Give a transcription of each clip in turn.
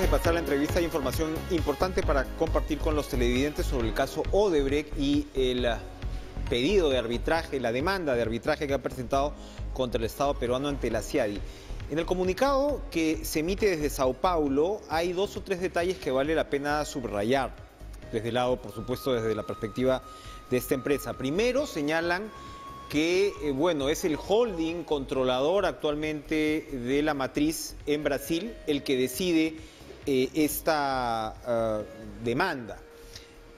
Antes de pasar a la entrevista hay información importante para compartir con los televidentes sobre el caso Odebrecht y el pedido de arbitraje, la demanda de arbitraje que ha presentado contra el Estado peruano ante la CIADI. En el comunicado que se emite desde Sao Paulo hay 2 o 3 detalles que vale la pena subrayar, desde el lado, por supuesto, desde la perspectiva de esta empresa. Primero, señalan que, es el holding controlador actualmente de la matriz en Brasil el que decide esta demanda.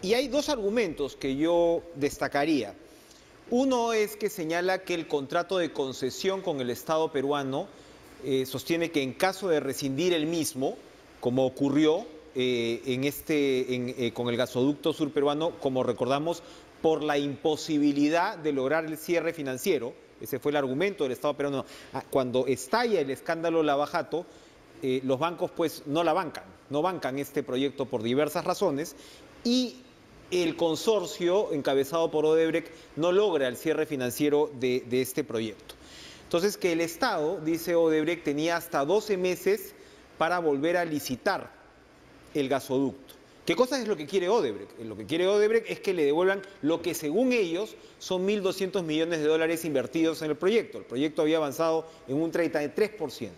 Y hay 2 argumentos que yo destacaría. Uno es que señala que el contrato de concesión con el Estado peruano sostiene que en caso de rescindir el mismo, como ocurrió con el gasoducto surperuano, como recordamos, por la imposibilidad de lograr el cierre financiero, ese fue el argumento del Estado peruano. Cuando estalla el escándalo Lava Jato, los bancos pues no bancan este proyecto por diversas razones, y el consorcio encabezado por Odebrecht no logra el cierre financiero de este proyecto. Entonces, que el Estado, dice Odebrecht, tenía hasta 12 meses para volver a licitar el gasoducto. ¿Qué cosa es lo que quiere Odebrecht? Lo que quiere Odebrecht es que le devuelvan lo que según ellos son 1.200 millones de dólares invertidos en el proyecto. El proyecto había avanzado en un 33%.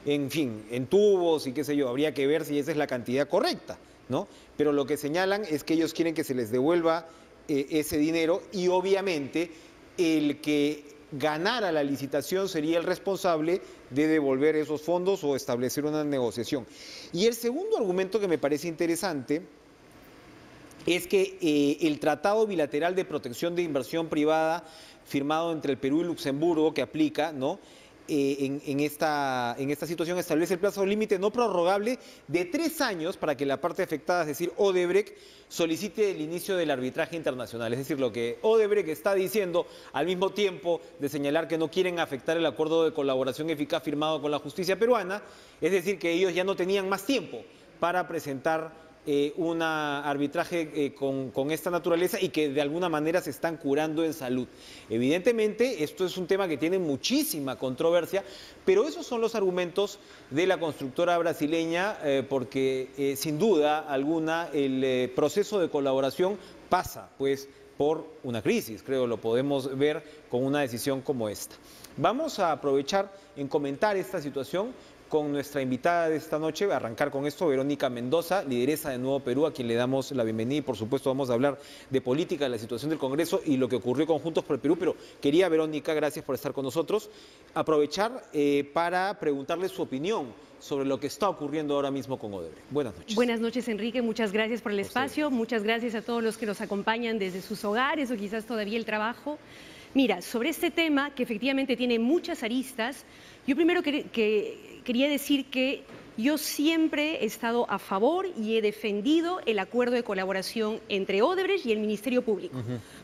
En fin, en tubos y qué sé yo, habría que ver si esa es la cantidad correcta, ¿no? Pero lo que señalan es que ellos quieren que se les devuelva ese dinero, y obviamente el que ganara la licitación sería el responsable de devolver esos fondos o establecer una negociación. Y el segundo argumento que me parece interesante es que el Tratado Bilateral de Protección de Inversión Privada firmado entre el Perú y Luxemburgo, que aplica, ¿no?, en esta situación, establece el plazo límite no prorrogable de 3 años para que la parte afectada, es decir, Odebrecht, solicite el inicio del arbitraje internacional. Es decir, lo que Odebrecht está diciendo, al mismo tiempo de señalar que no quieren afectar el acuerdo de colaboración eficaz firmado con la justicia peruana, es decir, que ellos ya no tenían más tiempo para presentar un arbitraje con esta naturaleza, y que de alguna manera se están curando en salud. Evidentemente, esto es un tema que tiene muchísima controversia, pero esos son los argumentos de la constructora brasileña, porque sin duda alguna el proceso de colaboración pasa pues por una crisis, creo, lo podemos ver con una decisión como esta. Vamos a aprovechar en comentar esta situación con nuestra invitada de esta noche, arrancar con esto, Verónica Mendoza, lideresa de Nuevo Perú, a quien le damos la bienvenida, y por supuesto vamos a hablar de política, de la situación del Congreso y lo que ocurrió con Juntos por el Perú. Pero quería, Verónica, gracias por estar con nosotros, aprovechar para preguntarle su opinión sobre lo que está ocurriendo ahora mismo con Odebrecht. Buenas noches. Buenas noches, Enrique, muchas gracias por el espacio, muchas gracias a todos los que nos acompañan desde sus hogares o quizás todavía el trabajo. Mira, sobre este tema, que efectivamente tiene muchas aristas, yo primero quería decir que yo siempre he estado a favor y he defendido el acuerdo de colaboración entre Odebrecht y el Ministerio Público,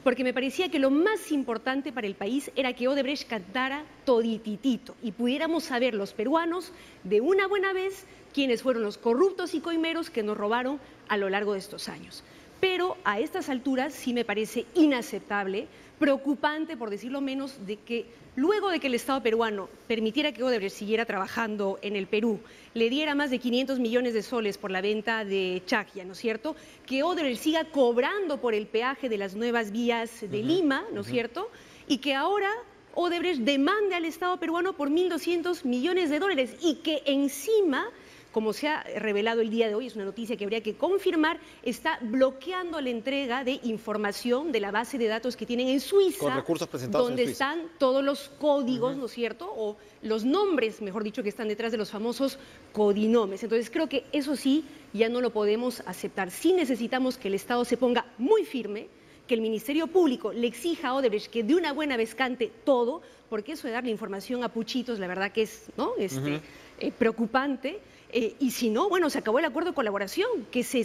porque me parecía que lo más importante para el país era que Odebrecht cantara todititito y pudiéramos saber los peruanos de una buena vez quiénes fueron los corruptos y coimeros que nos robaron a lo largo de estos años. Pero a estas alturas sí me parece inaceptable, preocupante por decirlo menos, de que luego de que el Estado peruano permitiera que Odebrecht siguiera trabajando en el Perú, le diera más de 500 millones de soles por la venta de Chaclla, ¿no es cierto?, que Odebrecht siga cobrando por el peaje de las nuevas vías de Lima, ¿no es cierto?, y que ahora Odebrecht demande al Estado peruano por 1.200 millones de dólares y que encima, como se ha revelado el día de hoy, es una noticia que habría que confirmar, está bloqueando la entrega de información de la base de datos que tienen en Suiza, con recursos presentados donde en Suiza, están todos los códigos, ¿no es cierto?, o los nombres, mejor dicho, que están detrás de los famosos codinomes. Entonces creo que eso sí, ya no lo podemos aceptar. Sí necesitamos que el Estado se ponga muy firme, que el Ministerio Público le exija a Odebrecht que de una buena vez cante todo, porque eso de darle información a puchitos, la verdad que es, ¿no?, preocupante. Y si no, bueno, se acabó el acuerdo de colaboración, que se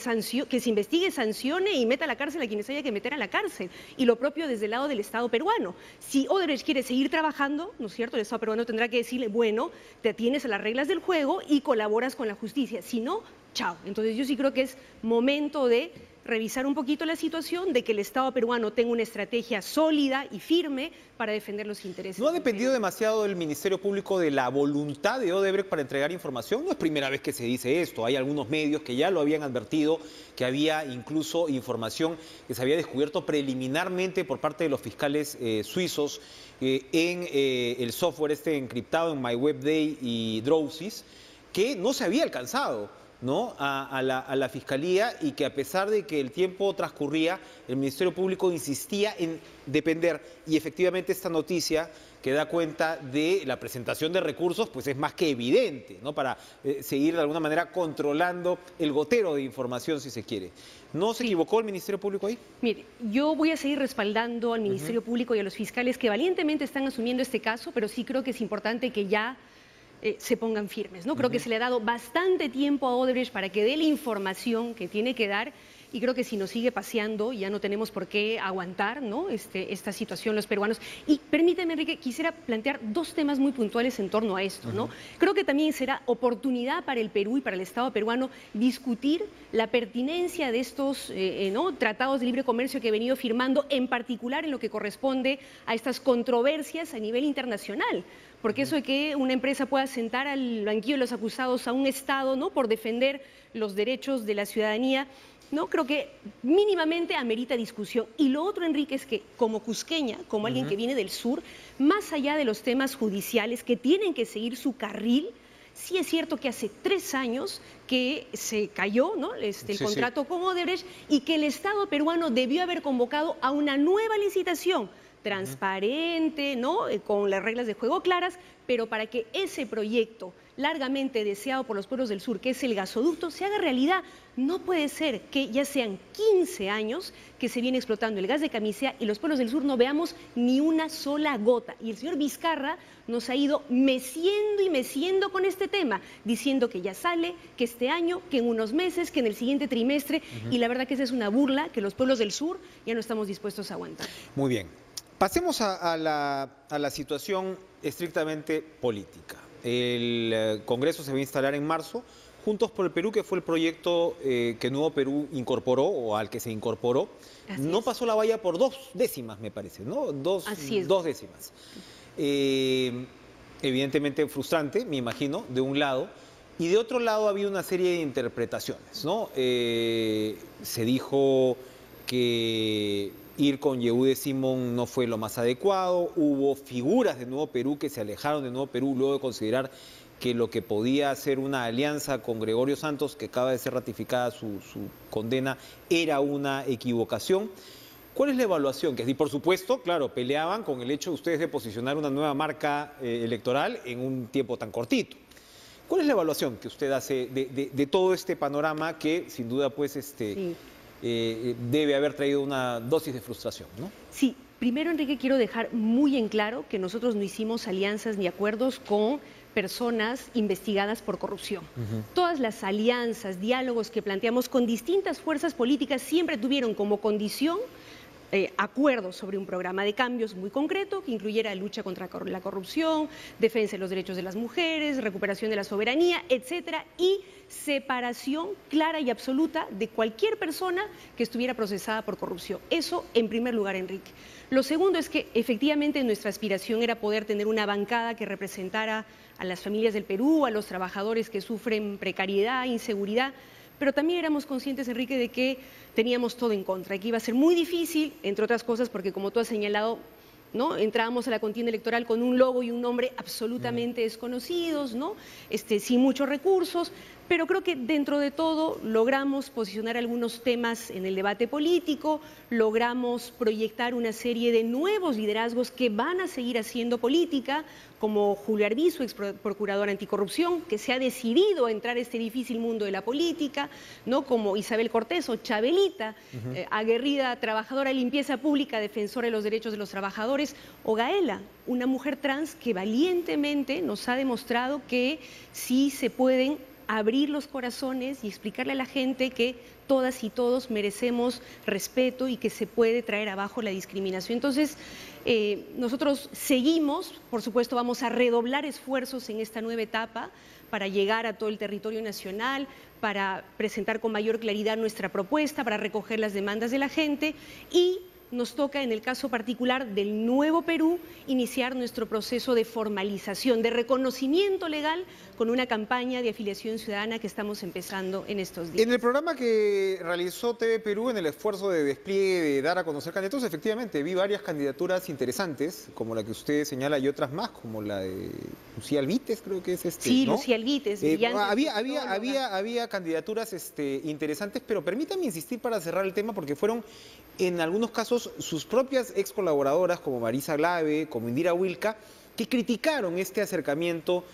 investigue, sancione y meta a la cárcel a quienes haya que meter a la cárcel. Y lo propio desde el lado del Estado peruano. Si Odebrecht quiere seguir trabajando, ¿no es cierto?, el Estado peruano tendrá que decirle, bueno, te atienes a las reglas del juego y colaboras con la justicia. Si no, chao. Entonces yo sí creo que es momento de revisar un poquito la situación, de que el Estado peruano tenga una estrategia sólida y firme para defender los intereses. ¿No ha dependido demasiado del Ministerio Público de la voluntad de Odebrecht para entregar información? No es primera vez que se dice esto. Hay algunos medios que ya lo habían advertido, que había incluso información que se había descubierto preliminarmente por parte de los fiscales suizos en el software encriptado en MyWebDay y Drowsys, que no se había alcanzado, ¿no?, a la Fiscalía, y que a pesar de que el tiempo transcurría, el Ministerio Público insistía en depender, y efectivamente esta noticia que da cuenta de la presentación de recursos, pues es más que evidente, ¿no?, para seguir de alguna manera controlando el gotero de información, si se quiere. ¿No se equivocó el Ministerio Público ahí? Mire, yo voy a seguir respaldando al Ministerio Público y a los fiscales que valientemente están asumiendo este caso, pero sí creo que es importante que ya se pongan firmes, ¿no? Creo que se le ha dado bastante tiempo a Odebrecht para que dé la información que tiene que dar, y creo que si nos sigue paseando ya no tenemos por qué aguantar, ¿no?, esta situación los peruanos. Y permíteme, Enrique, quisiera plantear dos temas muy puntuales en torno a esto, ¿no? Creo que también será oportunidad para el Perú y para el Estado peruano discutir la pertinencia de estos tratados de libre comercio que he venido firmando, en particular en lo que corresponde a estas controversias a nivel internacional. Porque eso de que una empresa pueda sentar al banquillo de los acusados a un Estado, ¿no?, por defender los derechos de la ciudadanía, ¿no?, creo que mínimamente amerita discusión. Y lo otro, Enrique, es que como cusqueña, como alguien que viene del sur, más allá de los temas judiciales que tienen que seguir su carril, sí es cierto que hace 3 años que se cayó, ¿no?, el contrato con Odebrecht, y que el Estado peruano debió haber convocado a una nueva licitación transparente, ¿no?, con las reglas de juego claras, pero para que ese proyecto largamente deseado por los pueblos del sur, que es el gasoducto, se haga realidad. No puede ser que ya sean 15 años que se viene explotando el gas de Camisea y los pueblos del sur no veamos ni una sola gota. Y el señor Vizcarra nos ha ido meciendo y meciendo con este tema, diciendo que ya sale, que este año, que en unos meses, que en el siguiente trimestre, y la verdad que esa es una burla que los pueblos del sur ya no estamos dispuestos a aguantar. Muy bien. Pasemos a la situación estrictamente política. El Congreso se va a instalar en marzo. Juntos por el Perú, que fue el proyecto que Nuevo Perú incorporó, o al que se incorporó, no pasó la valla por 2 décimas, me parece, ¿no? Dos décimas. Evidentemente frustrante, me imagino, de un lado. Y de otro lado había una serie de interpretaciones, ¿no? Se dijo que ir con Yehude Simón no fue lo más adecuado. Hubo figuras de Nuevo Perú que se alejaron de Nuevo Perú luego de considerar que lo que podía ser una alianza con Gregorio Santos, que acaba de ser ratificada su condena, era una equivocación. ¿Cuál es la evaluación? Y por supuesto, claro, peleaban con el hecho de ustedes de posicionar una nueva marca electoral en un tiempo tan cortito. ¿Cuál es la evaluación que usted hace de todo este panorama que sin duda pues debe haber traído una dosis de frustración, ¿no? Sí, primero, Enrique, quiero dejar muy en claro que nosotros no hicimos alianzas ni acuerdos con personas investigadas por corrupción. Todas las alianzas, diálogos que planteamos con distintas fuerzas políticas siempre tuvieron como condición acuerdos sobre un programa de cambios muy concreto que incluyera lucha contra la corrupción, defensa de los derechos de las mujeres, recuperación de la soberanía, etcétera, y separación clara y absoluta de cualquier persona que estuviera procesada por corrupción. Eso en primer lugar, Enrique. Lo segundo es que efectivamente nuestra aspiración era poder tener una bancada que representara a las familias del Perú, a los trabajadores que sufren precariedad, inseguridad, pero también éramos conscientes, Enrique, de que teníamos todo en contra y que iba a ser muy difícil, entre otras cosas, porque como tú has señalado, ¿no?, entrábamos a la contienda electoral con un logo y un nombre absolutamente desconocidos, ¿no?, sin muchos recursos, pero creo que dentro de todo logramos posicionar algunos temas en el debate político, logramos proyectar una serie de nuevos liderazgos que van a seguir haciendo política, como Julio Arbizu, ex procurador anticorrupción, que se ha decidido a entrar a este difícil mundo de la política, ¿no?, como Isabel Cortés o Chabelita, aguerrida trabajadora de limpieza pública, defensora de los derechos de los trabajadores, o Gaela, una mujer trans que valientemente nos ha demostrado que sí se pueden abrir los corazones y explicarle a la gente que todas y todos merecemos respeto y que se puede traer abajo la discriminación. Entonces, nosotros seguimos, por supuesto, vamos a redoblar esfuerzos en esta nueva etapa para llegar a todo el territorio nacional, para presentar con mayor claridad nuestra propuesta, para recoger las demandas de la gente y nos toca, en el caso particular del Nuevo Perú, iniciar nuestro proceso de formalización, de reconocimiento legal con una campaña de afiliación ciudadana que estamos empezando en estos días. En el programa que realizó TV Perú, en el esfuerzo de despliegue de dar a conocer candidatos, efectivamente vi varias candidaturas interesantes, como la que usted señala y otras más, como la de Lucía Alvites, creo que es Sí, ¿no? Lucía Alvites, brillante. Había candidaturas interesantes, pero permítame insistir para cerrar el tema, porque fueron en algunos casos sus propias ex colaboradoras, como Marisa Glave, como Indira Wilca, que criticaron este acercamiento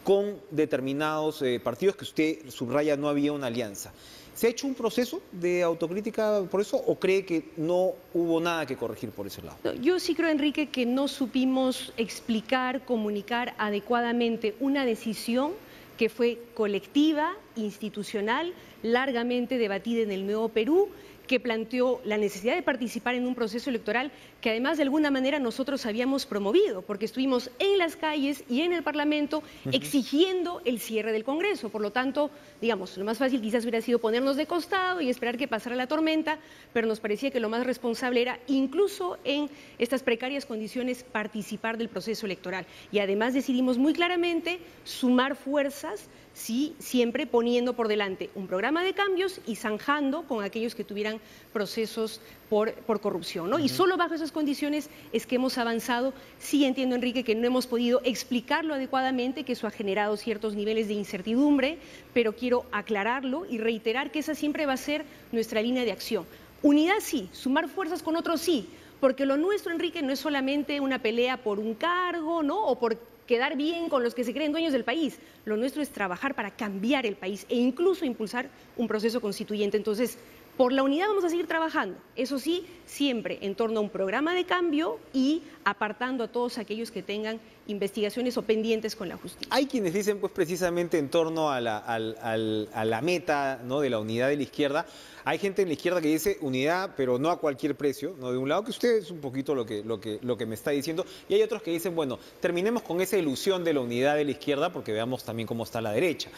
con determinados partidos que usted subraya no había una alianza. ¿Se ha hecho un proceso de autocrítica por eso o cree que no hubo nada que corregir por ese lado? Yo sí creo, Enrique, que no supimos explicar, comunicar adecuadamente una decisión que fue colectiva, institucional, largamente debatida en el Nuevo Perú, que planteó la necesidad de participar en un proceso electoral que además de alguna manera nosotros habíamos promovido, porque estuvimos en las calles y en el Parlamento exigiendo el cierre del Congreso. Por lo tanto, digamos, lo más fácil quizás hubiera sido ponernos de costado y esperar que pasara la tormenta, pero nos parecía que lo más responsable era, incluso en estas precarias condiciones, participar del proceso electoral. Y además decidimos muy claramente sumar fuerzas, sí, siempre poniendo por delante un programa de cambios y zanjando con aquellos que tuvieran procesos por corrupción, ¿no? Y solo bajo esas condiciones es que hemos avanzado. Sí entiendo, Enrique, que no hemos podido explicarlo adecuadamente, que eso ha generado ciertos niveles de incertidumbre, pero quiero aclararlo y reiterar que esa siempre va a ser nuestra línea de acción. Unidad sí, sumar fuerzas con otros sí, porque lo nuestro, Enrique, no es solamente una pelea por un cargo, ¿no? O por quedar bien con los que se creen dueños del país. Lo nuestro es trabajar para cambiar el país e incluso impulsar un proceso constituyente. Entonces, por la unidad vamos a seguir trabajando, eso sí, siempre en torno a un programa de cambio y apartando a todos aquellos que tengan investigaciones o pendientes con la justicia. Hay quienes dicen, pues precisamente en torno a la meta, ¿no?, de la unidad de la izquierda, hay gente en la izquierda que dice unidad, pero no a cualquier precio, ¿no? De un lado, que usted es un poquito lo que me está diciendo, y hay otros que dicen, bueno, terminemos con esa ilusión de la unidad de la izquierda, porque veamos también cómo está la derecha.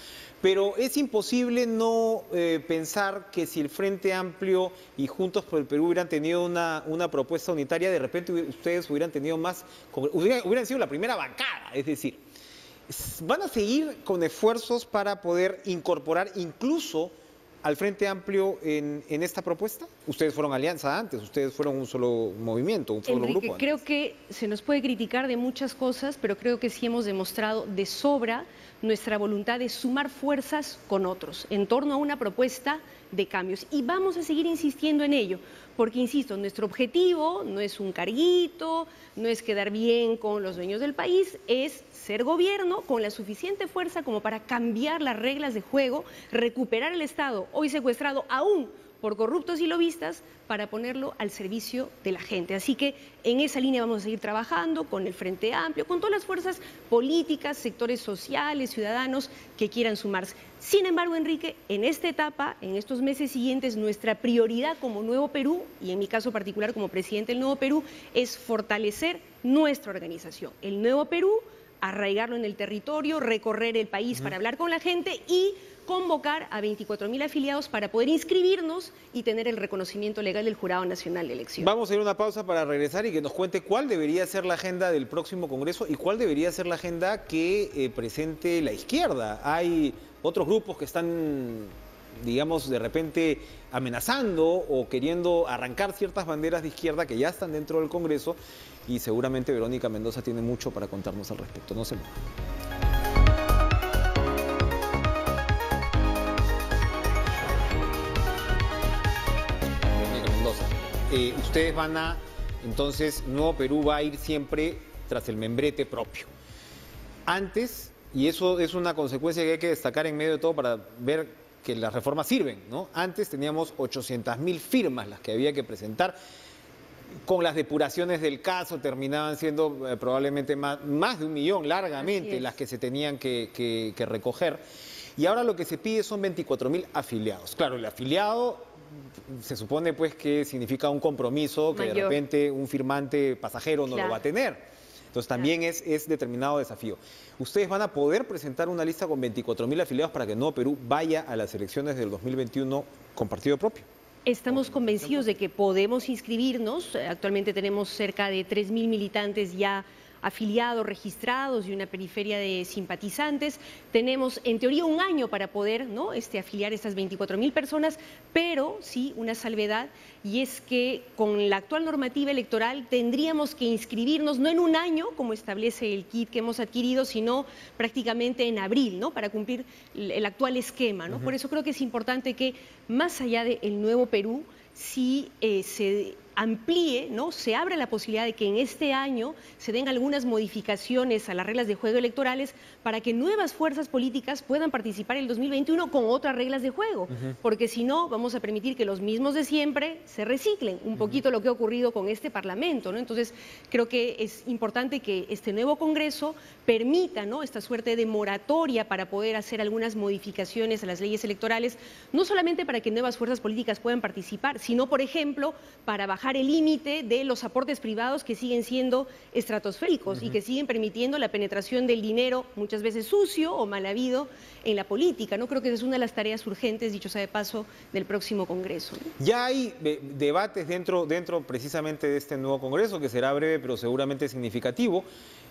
Pero es imposible no pensar que si el Frente Amplio y Juntos por el Perú hubieran tenido una propuesta unitaria, de repente ustedes hubieran tenido más, hubieran sido la primera bancada, es decir, ¿van a seguir con esfuerzos para poder incorporar incluso al Frente Amplio en esta propuesta? Ustedes fueron alianza antes, ustedes fueron un solo movimiento, un solo Enrique, grupo. Creo que se nos puede criticar de muchas cosas, pero creo que sí hemos demostrado de sobra nuestra voluntad de sumar fuerzas con otros en torno a una propuesta de cambios. Y vamos a seguir insistiendo en ello, porque, insisto, nuestro objetivo no es un carguito, no es quedar bien con los dueños del país, es ser gobierno con la suficiente fuerza como para cambiar las reglas de juego, recuperar el Estado, hoy secuestrado aún por corruptos y lobistas, para ponerlo al servicio de la gente. Así que en esa línea vamos a seguir trabajando con el Frente Amplio, con todas las fuerzas políticas, sectores sociales, ciudadanos que quieran sumarse. Sin embargo, Enrique, en esta etapa, en estos meses siguientes, nuestra prioridad como Nuevo Perú, y en mi caso particular como presidente del Nuevo Perú, es fortalecer nuestra organización. El Nuevo Perú, arraigarlo en el territorio, recorrer el país para hablar con la gente y convocar a 24.000 afiliados para poder inscribirnos y tener el reconocimiento legal del Jurado Nacional de Elecciones. Vamos a ir a una pausa para regresar y que nos cuente cuál debería ser la agenda del próximo Congreso y cuál debería ser la agenda que presente la izquierda. Hay otros grupos que están, digamos, de repente amenazando o queriendo arrancar ciertas banderas de izquierda que ya están dentro del Congreso y seguramente Verónica Mendoza tiene mucho para contarnos al respecto. No se muevan. Ustedes van a, entonces, Nuevo Perú va a ir siempre tras el membrete propio. Antes, y eso es una consecuencia que hay que destacar en medio de todo para ver que las reformas sirven, ¿no? Antes teníamos 800.000 firmas las que había que presentar. Con las depuraciones del caso terminaban siendo probablemente más de 1 millón, largamente, las que se tenían que recoger. Y ahora lo que se pide son 24.000 afiliados. Claro, el afiliado se supone pues que significa un compromiso que de repente un firmante pasajero no lo va a tener. Entonces también es determinado desafío. ¿Ustedes van a poder presentar una lista con 24.000 afiliados para que Nuevo Perú vaya a las elecciones del 2021 con partido propio? Estamos convencidos de que podemos inscribirnos. Actualmente tenemos cerca de 3.000 militantes ya afiliados, registrados y una periferia de simpatizantes. Tenemos, en teoría, un año para poder, ¿no?, afiliar estas 24.000 personas, pero sí una salvedad, y es que con la actual normativa electoral tendríamos que inscribirnos no en un año, como establece el kit que hemos adquirido, sino prácticamente en abril, ¿no?, para cumplir el actual esquema, ¿no? Por eso creo que es importante que, más allá del Nuevo Perú, sí se amplíe, ¿no?, se abre la posibilidad de que en este año se den algunas modificaciones a las reglas de juego electorales para que nuevas fuerzas políticas puedan participar en el 2021 con otras reglas de juego, porque si no vamos a permitir que los mismos de siempre se reciclen, un poquito lo que ha ocurrido con este Parlamento, ¿no? Entonces creo que es importante que este nuevo Congreso permita, ¿no?, esta suerte de moratoria para poder hacer algunas modificaciones a las leyes electorales, no solamente para que nuevas fuerzas políticas puedan participar, sino, por ejemplo, para bajar el límite de los aportes privados que siguen siendo estratosféricos y que siguen permitiendo la penetración del dinero, muchas veces sucio o mal habido, en la política, ¿no? Creo que esa es una de las tareas urgentes, dicho sea de paso, del próximo Congreso, ¿no? Ya hay debates dentro precisamente de este nuevo Congreso, que será breve pero seguramente significativo,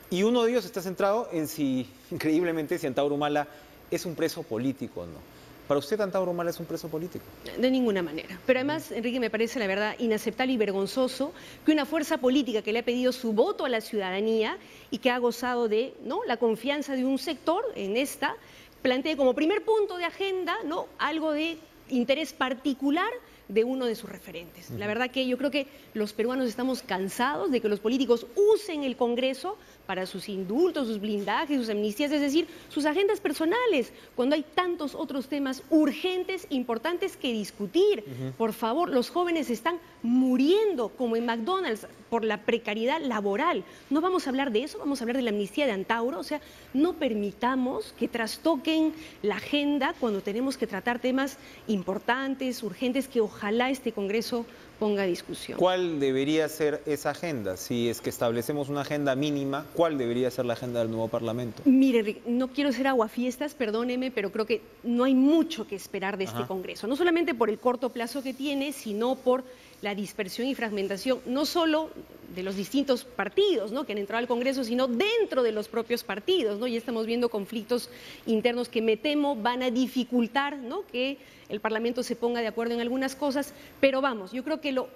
y uno de ellos está centrado en si, increíblemente, si Antauro Humala es un preso político o no. ¿Para usted Antauro Humala es un preso político? De ninguna manera. Pero además, Enrique, me parece la verdad inaceptable y vergonzoso que una fuerza política que le ha pedido su voto a la ciudadanía y que ha gozado de, ¿no?, la confianza de un sector en esta, plantee como primer punto de agenda, ¿no?, algo de interés particular de uno de sus referentes. La verdad que yo creo que los peruanos estamos cansados de que los políticos usen el Congreso para sus indultos, sus blindajes, sus amnistías, es decir, sus agendas personales, cuando hay tantos otros temas urgentes, importantes que discutir. Por favor, los jóvenes están muriendo, como en McDonald's, por la precariedad laboral. No vamos a hablar de eso, vamos a hablar de la amnistía de Antauro. O sea, no permitamos que trastoquen la agenda cuando tenemos que tratar temas importantes, urgentes, que ojalá este Congreso ponga a discusión. ¿Cuál debería ser esa agenda? Si es que establecemos una agenda mínima, ¿cuál debería ser la agenda del nuevo Parlamento? Mire, no quiero ser aguafiestas, perdóneme, pero creo que no hay mucho que esperar de este Congreso. No solamente por el corto plazo que tiene, sino por la dispersión y fragmentación, no solo de los distintos partidos, ¿no?, que han entrado al Congreso, sino dentro de los propios partidos, ¿no? Ya estamos viendo conflictos internos que me temo van a dificultar, ¿no?, que el Parlamento se ponga de acuerdo en algunas cosas, pero vamos, yo creo que lo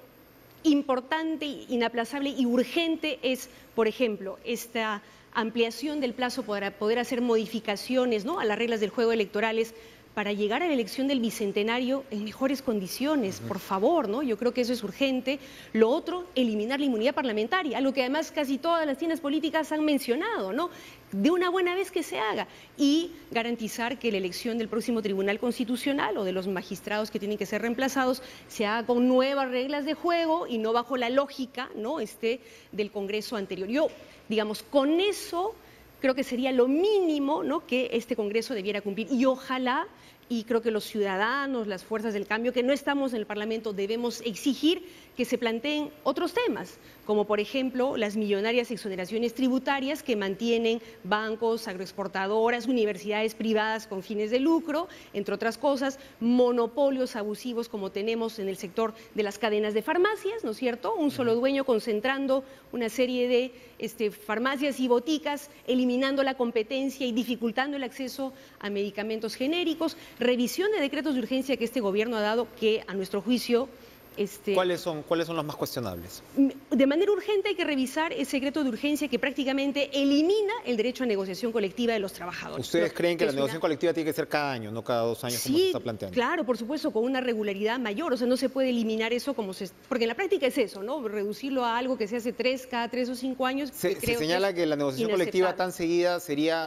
importante, inaplazable y urgente es, por ejemplo, esta ampliación del plazo para poder hacer modificaciones, ¿no?, a las reglas del juego electorales, para llegar a la elección del bicentenario en mejores condiciones, por favor, ¿no? Yo creo que eso es urgente. Lo otro, eliminar la inmunidad parlamentaria, algo que además casi todas las tiendas políticas han mencionado, ¿no? De una buena vez que se haga, y garantizar que la elección del próximo Tribunal Constitucional o de los magistrados que tienen que ser reemplazados se haga con nuevas reglas de juego y no bajo la lógica, ¿no?, del Congreso anterior. Yo, digamos, con eso creo que sería lo mínimo, ¿no?, que este Congreso debiera cumplir, y ojalá, y creo que los ciudadanos, las fuerzas del cambio que no estamos en el Parlamento, debemos exigir que se planteen otros temas, como por ejemplo las millonarias exoneraciones tributarias que mantienen bancos, agroexportadoras, universidades privadas con fines de lucro, entre otras cosas, monopolios abusivos como tenemos en el sector de las cadenas de farmacias, ¿no es cierto? Un solo dueño concentrando una serie de farmacias y boticas, eliminando la competencia y dificultando el acceso a medicamentos genéricos, revisión de decretos de urgencia que este gobierno ha dado, que a nuestro juicio ¿Cuáles son los más cuestionables? De manera urgente hay que revisar ese decreto de urgencia que prácticamente elimina el derecho a negociación colectiva de los trabajadores. ¿Ustedes creen que la negociación colectiva tiene que ser cada año, no cada 2 años, como se está planteando? Claro, por supuesto, con una regularidad mayor. O sea, no se puede eliminar eso porque en la práctica es eso, ¿no? Reducirlo a algo que se hace cada 3 o 5 años. Se señala que la negociación colectiva tan seguida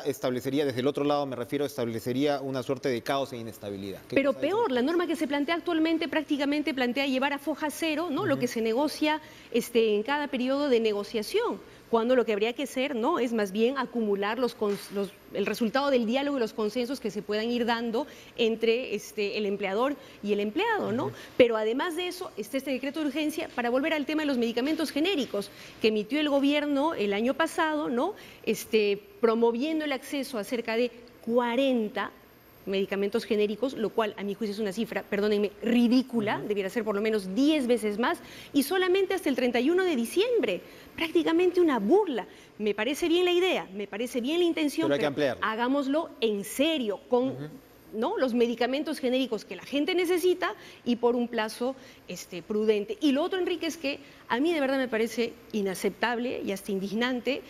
establecería, desde el otro lado me refiero, establecería una suerte de caos e inestabilidad. Pero peor, la norma que se plantea actualmente prácticamente plantea llevar a foja cero, ¿no?, lo que se negocia en en cada periodo de negociación, cuando lo que habría que hacer, ¿no?, es más bien acumular el resultado del diálogo y los consensos que se puedan ir dando entre el empleador y el empleado, ¿no? Pero además de eso, está este decreto de urgencia para volver al tema de los medicamentos genéricos que emitió el gobierno el año pasado, ¿no?, promoviendo el acceso a cerca de 40 medicamentos genéricos, lo cual a mi juicio es una cifra, perdónenme, ridícula, debiera ser por lo menos 10 veces más, y solamente hasta el 31 de diciembre, prácticamente una burla. Me parece bien la idea, me parece bien la intención, pero hay que ampliar. Hagámoslo en serio, con ¿no?, los medicamentos genéricos que la gente necesita y por un plazo prudente. Y lo otro, Enrique, es que a mí de verdad me parece inaceptable y hasta indignante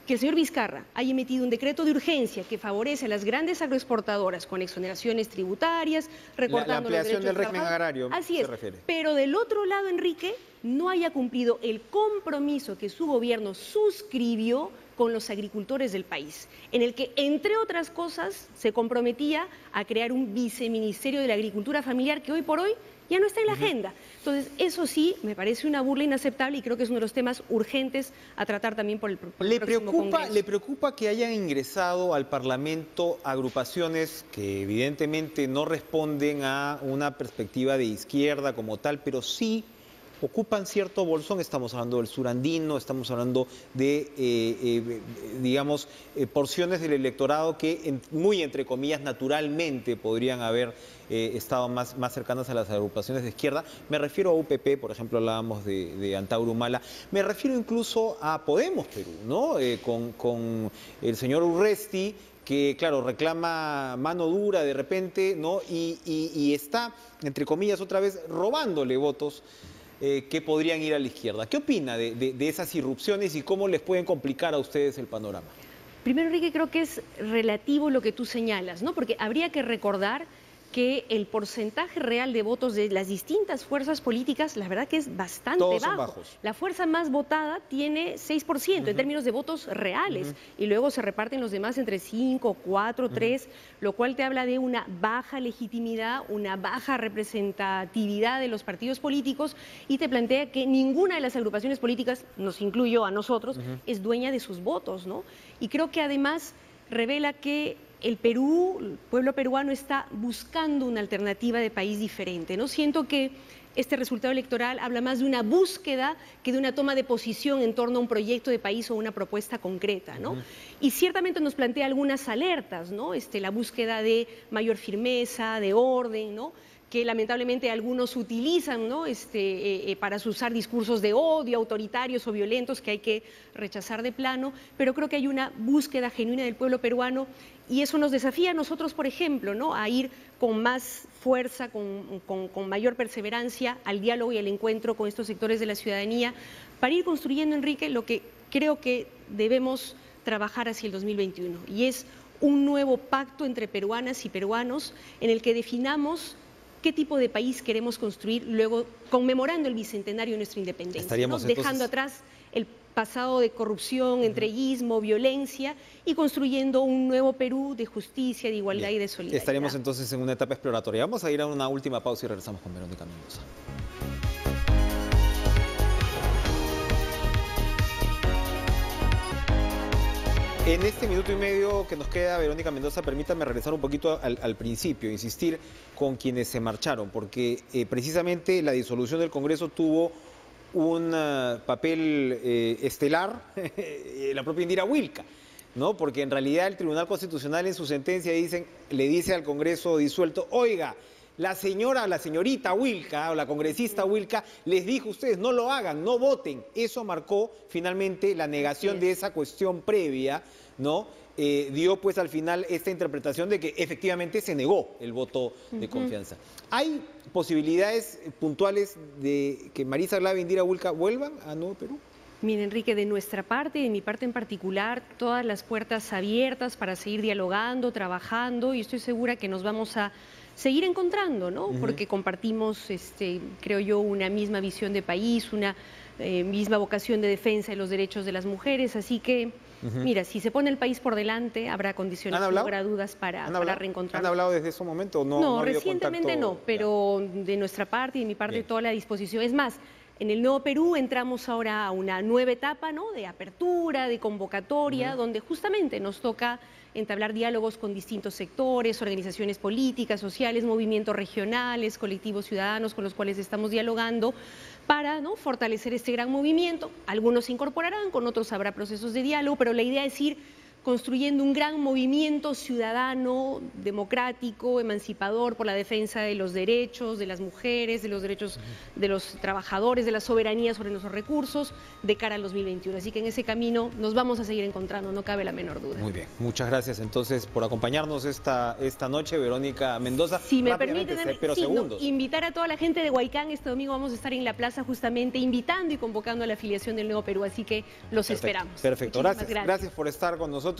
que el señor Vizcarra haya emitido un decreto de urgencia que favorece a las grandes agroexportadoras con exoneraciones tributarias, recortando la ampliación los del derechos régimen agrario. Así es, se refiere. pero del otro lado, Enrique, no haya cumplido el compromiso que su gobierno suscribió con los agricultores del país, en el que, entre otras cosas, se comprometía a crear un viceministerio de la agricultura familiar que hoy por hoy ya no está en la agenda. Entonces, eso sí, me parece una burla inaceptable y creo que es uno de los temas urgentes a tratar también por el próximo Congreso. ¿Le preocupa que hayan ingresado al Parlamento agrupaciones que evidentemente no responden a una perspectiva de izquierda como tal, pero sí ocupan cierto bolsón? Estamos hablando del surandino, estamos hablando de, digamos, porciones del electorado que, muy entre comillas, naturalmente podrían haber estado más cercanas a las agrupaciones de izquierda. Me refiero a UPP, por ejemplo, hablábamos de Antauro Humala. Me refiero incluso a Podemos Perú, ¿no? Con el señor Urresti, que, claro, reclama mano dura de repente, ¿no? Y está, entre comillas, otra vez robándole votos que podrían ir a la izquierda. ¿Qué opina de esas irrupciones y cómo les pueden complicar a ustedes el panorama? Primero, Enrique, creo que es relativo lo que tú señalas, ¿no? Porque habría que recordar que el porcentaje real de votos de las distintas fuerzas políticas, la verdad que es bastante Todos bajo. son bajos. La fuerza más votada tiene 6% en términos de votos reales y luego se reparten los demás entre 5, 4, 3, lo cual te habla de una baja legitimidad, una baja representatividad de los partidos políticos y te plantea que ninguna de las agrupaciones políticas, nos incluyo a nosotros, es dueña de sus votos, ¿no? Y creo que además revela que el Perú, el pueblo peruano está buscando una alternativa de país diferente, ¿no? Siento que este resultado electoral habla más de una búsqueda que de una toma de posición en torno a un proyecto de país o una propuesta concreta, ¿no? Y ciertamente nos plantea algunas alertas, ¿no? La búsqueda de mayor firmeza, de orden, ¿no?, que lamentablemente algunos utilizan, ¿no?, para usar discursos de odio, autoritarios o violentos, que hay que rechazar de plano, pero creo que hay una búsqueda genuina del pueblo peruano y eso nos desafía a nosotros, por ejemplo, ¿no?, a ir con más fuerza, con mayor perseverancia al diálogo y al encuentro con estos sectores de la ciudadanía, para ir construyendo, Enrique, lo que creo que debemos trabajar hacia el 2021, y es un nuevo pacto entre peruanas y peruanos en el que definamos qué tipo de país queremos construir luego, conmemorando el bicentenario de nuestra independencia, ¿no?, dejando atrás el pasado de corrupción, entreguismo, violencia y construyendo un nuevo Perú de justicia, de igualdad y de solidaridad. Estaremos entonces en una etapa exploratoria. Vamos a ir a una última pausa y regresamos con Verónica Mendoza. En este minuto y medio que nos queda, Verónica Mendoza, permítame regresar un poquito al principio, insistir con quienes se marcharon, porque precisamente la disolución del Congreso tuvo un papel estelar la propia Indira Wilca, ¿no? Porque en realidad el Tribunal Constitucional en su sentencia le dice al Congreso disuelto: oiga, la señorita Wilca o la congresista Wilca les dijo a ustedes: no lo hagan, no voten. Eso marcó finalmente la negación de esa cuestión previa, ¿no? Dio pues al final esta interpretación de que efectivamente se negó el voto de confianza. ¿Hay posibilidades puntuales de que Marisa Glave e Indira Wilca vuelvan a Nuevo Perú? Mira, Enrique, de nuestra parte, de mi parte en particular, todas las puertas abiertas para seguir dialogando, trabajando, y estoy segura que nos vamos a seguir encontrando, ¿no? Porque compartimos, creo yo, una misma visión de país, una misma vocación de defensa de los derechos de las mujeres, así que, mira, si se pone el país por delante, habrá condiciones, sin lugar a dudas, para reencontrarnos. ¿Han hablado desde ese momento? No, recientemente no, pero de nuestra parte y de mi parte toda la disposición. Es más, En el Nuevo Perú entramos ahora a una nueva etapa, ¿no?, de apertura, de convocatoria, donde justamente nos toca entablar diálogos con distintos sectores, organizaciones políticas, sociales, movimientos regionales, colectivos ciudadanos con los cuales estamos dialogando para, ¿no?, fortalecer este gran movimiento. Algunos se incorporarán, con otros habrá procesos de diálogo, pero la idea es ir construyendo un gran movimiento ciudadano, democrático, emancipador por la defensa de los derechos de las mujeres, de los derechos de los trabajadores, de la soberanía sobre nuestros recursos de cara al 2021. Así que en ese camino nos vamos a seguir encontrando, no cabe la menor duda. Muy bien, muchas gracias entonces por acompañarnos esta noche, Verónica Mendoza. Si me permiten, pero segundos. Invitar a toda la gente de Huaycán. Este domingo vamos a estar en la plaza justamente invitando y convocando a la afiliación del Nuevo Perú, así que los esperamos. Perfecto, gracias por estar con nosotros.